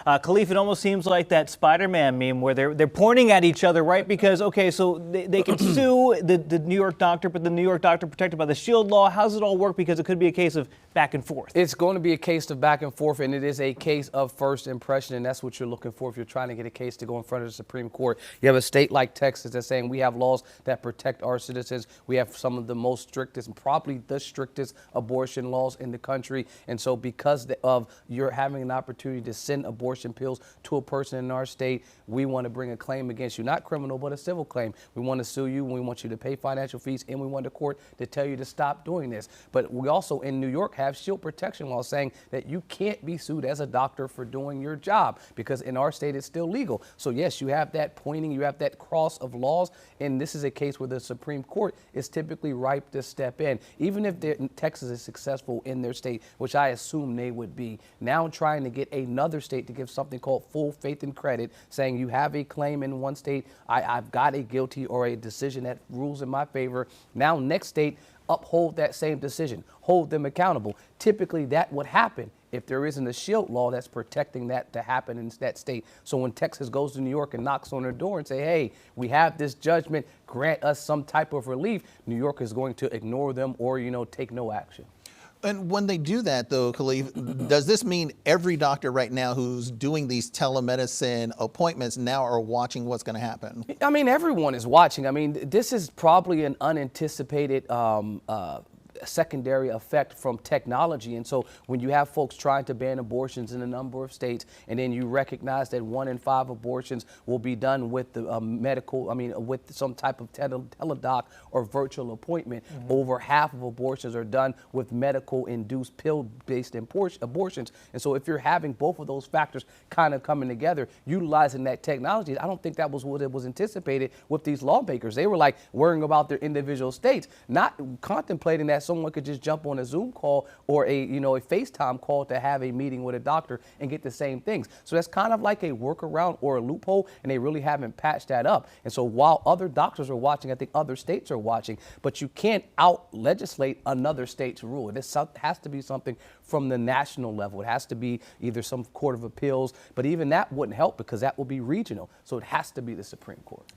Khalif, it almost seems like that Spider-Man meme where they're pointing at each other, right? Because, okay, so they can sue the New York doctor, but the New York doctor protected by the Shield law. How does it all work? Because it could be a case of back and forth. It's going to be a case of back and forth, and it is a case of first impression, and that's what you're looking for if you're trying to get a case to go in front of the Supreme Court. You have a state like Texas that's saying we have laws that protect our citizens. We have some of the most strictest, and probably the strictest abortion laws in the country. And so because of you're having an opportunity to send abortion pills to a person in our state, we want to bring a claim against you, not criminal, but a civil claim. We want to sue you, and we want you to pay financial fees, and we want the court to tell you to stop doing this. But we also in New York have shield protection laws saying that you can't be sued as a doctor for doing your job because in our state it's still legal. So yes, you have that pointing, you have that cross of laws, and this is a case where the Supreme Court is typically ripe to step in. Even if Texas is successful in their state, which I assume they would be, now trying to get another state to give something called full faith and credit, saying you have a claim in one state, I've got a guilty or a decision that rules in my favor. Now next state, uphold that same decision, hold them accountable. Typically that would happen if there isn't a shield law that's protecting that to happen in that state. So when Texas goes to New York and knocks on their door and say, hey, we have this judgment, grant us some type of relief, New York is going to ignore them or, take no action. And when they do that, though, Khalif, does this mean every doctor right now who's doing these telemedicine appointments now are watching what's going to happen? I mean, everyone is watching. I mean, this is probably an unanticipated secondary effect from technology. And so when you have folks trying to ban abortions in a number of states, and then you recognize that 1 in 5 abortions will be done with the with some type of teledoc or virtual appointment, over half of abortions are done with medical induced pill-based abortions. And so if you're having both of those factors kind of coming together, utilizing that technology, I don't think that was what it was anticipated with these lawmakers. They were like worrying about their individual states, not contemplating that someone could just jump on a Zoom call or a FaceTime call to have a meeting with a doctor and get the same things. So that's kind of like a workaround or a loophole, and they really haven't patched that up. And so while other doctors are watching, I think other states are watching, but you can't out-legislate another state's rule. This has to be something from the national level. It has to be either some court of appeals, but even that wouldn't help because that will be regional. So it has to be the Supreme Court.